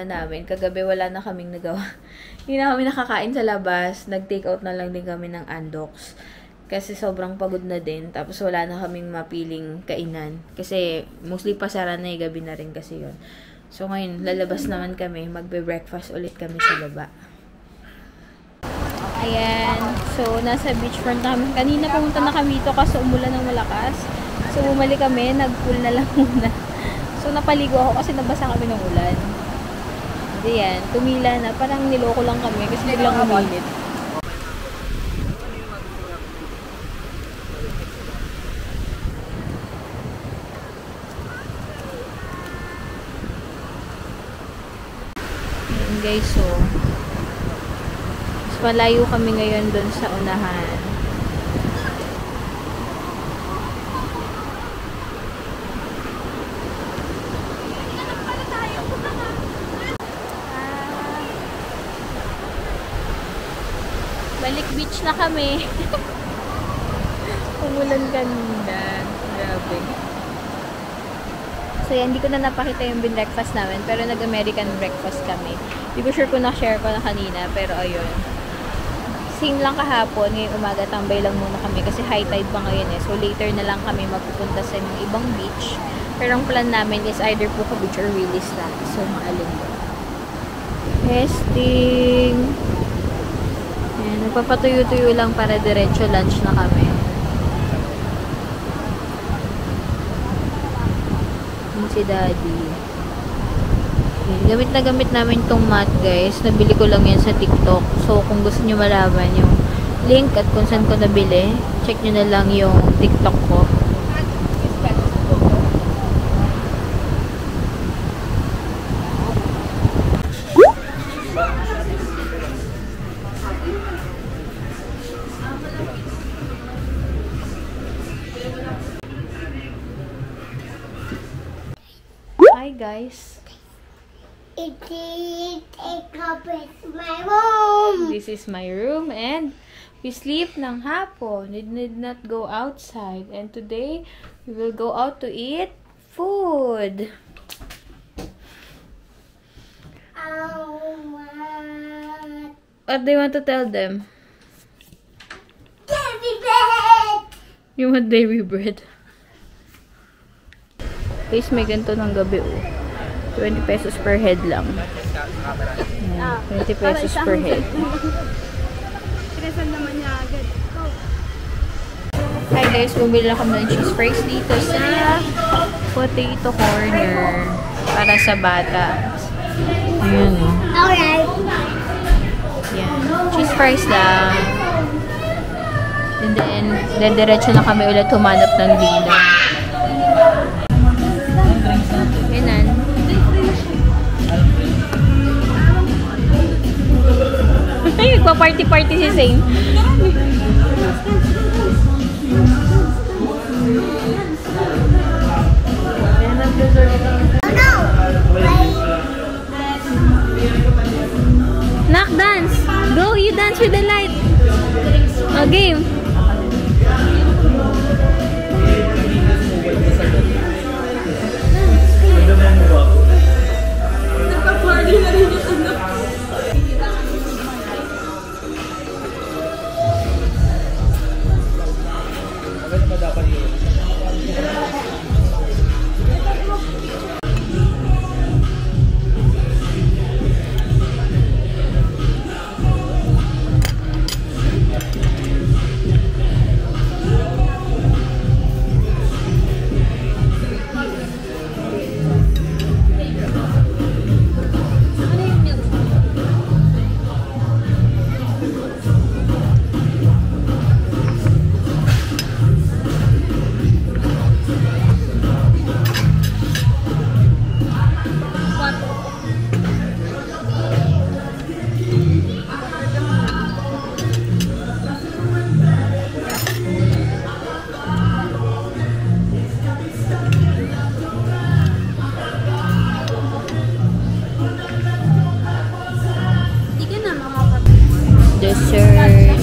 namin. Kagabi wala na kaming nagawa. Hindi na kami nakakain sa labas. Nag-take out na lang din kami ng Andox. Kasi sobrang pagod na din. Tapos wala na kaming mapiling kainan. Kasi mostly pasara na gabi na rin kasi yun. So ngayon, lalabas naman kami. Magbe-breakfast ulit kami sa baba. Ayan. So, nasa beachfront na kami. Kanina pumunta na kami dito kasi umulan ng malakas. So, bumalik kami. Nag-pool na lang muna. So, napaligo ako kasi nabasa kami ng ulan. Hindi yan. Tumila na. Parang niloko lang kami kasi biglang umilit. Ayan guys, so mas malayo kami ngayon dun sa unahan. Balik beach na kami. Umulan kanina. Grabe. So yan, hindi ko na napakita yung breakfast namin, pero nag-American breakfast kami. Hindi ko sure kung na-share ko na kanina, pero ayun. Same lang kahapon, ngayong umaga tambay lang muna kami kasi high tide pa ngayon eh. So later na lang kami magpupunta sa ibang beach. Pero ang plan namin is either Puka Beach or Willis na. So maalin doon. Testing. Ayan, nagpapatuyo-tuyo lang para diretso lunch na kami. Ayan si Daddy. Ayan, gamit na gamit namin tong mat guys. Nabili ko lang yan sa TikTok. So kung gusto nyo malaman yung link at kung saan ko nabili, check nyo na lang yung TikTok ko. Hi guys. My room. This is my room and we sleep ng hapon. We did not go outside. And today, we will go out to eat food. What do you want to tell them? Dairy bread. You want dairy bread? Guys, may ganito ng gabi oh. 20 pesos per head lang. Ayan, 20 pesos per head. Hi guys, bumili lang kami ng cheese fries dito sa potato corner para sa bata. Ayan o. Alright. Ayan. Cheese fries lang. And then diretso na kami ulit humanap ng dinner. Ayan. Ay, nagpa-party-party si Zane. Nak, dance! Go, you dance with the light! A game! Nagpa-party na rin yung ano. Dessert.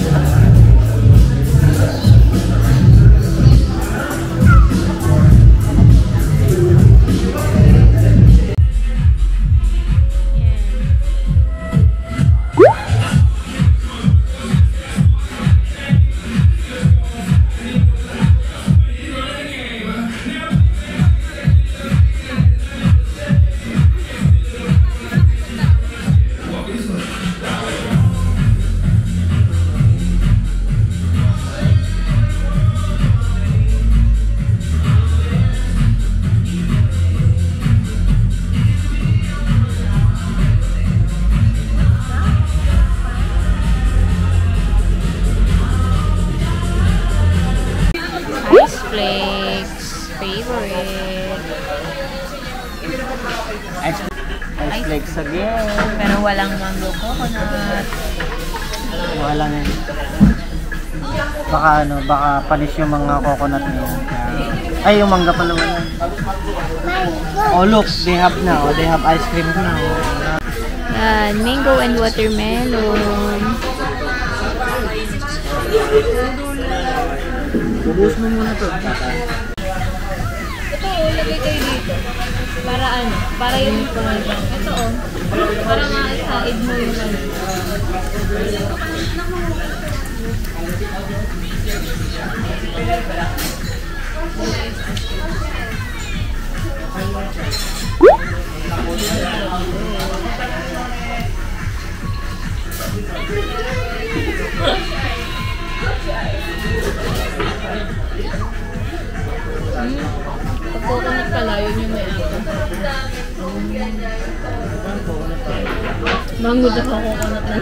flakes again. Pero walang mango coconut. Wala na yun. Baka panis yung mga coconut na yun. Ay, yung mangga pa naman yun. Oh, look, they have ice cream now. Yan, mango and watermelon. Ubus mo muna to. Ito, lagay kayo dito. Para ano? Para yung ito, para ma-side mo yung ano. Pag coconut pala, yun yung may ako. Mango daw ako coconut na.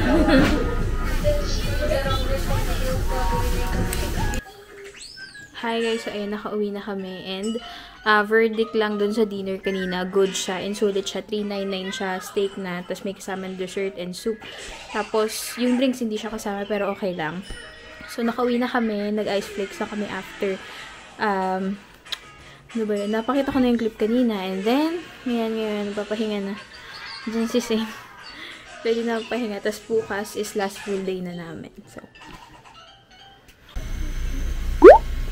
Hi guys, so ayun, nakauwi na kami and verdict lang dun sa dinner kanina, good siya, and sulit siya, 399 siya, steak na, tapos may kasama dessert and soup. Tapos yung drinks hindi siya kasama pero okay lang. So nakauwi na kami, nag-ice flakes na kami after, ano ba yun? Napakita ko na yung clip kanina and then, ngayon, papahinga na. Diyan si Sing. Pwede na pahinga, tapos bukas is last full day na namin. So,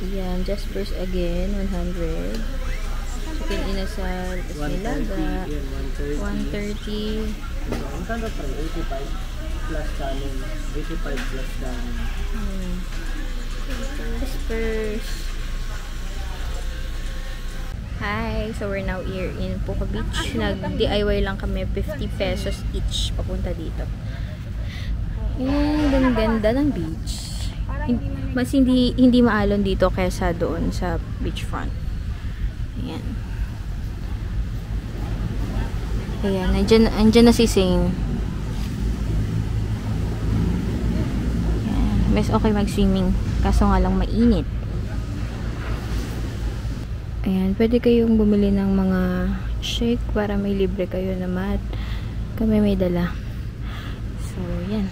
yan, Jasper's again, 100. Chicken inasal, tapos nilaga, 130. Ang kano pa rin, 85 plus kanin. 85 plus kanin. Jasper's. Hi! So, we're now here in Puka Beach. Nag-DIY lang kami, 50 pesos each papunta dito. And, ang ganda ng beach. Mas hindi maalon dito kaysa doon sa beachfront. Ayan. Ayan, andyan na si Sing. Ayan. Mas okay mag-swimming. Kaso nga lang mainit. Ayan, pwede kayong bumili ng mga shake para may libre kayo na mat. Kami may dala. So, yan.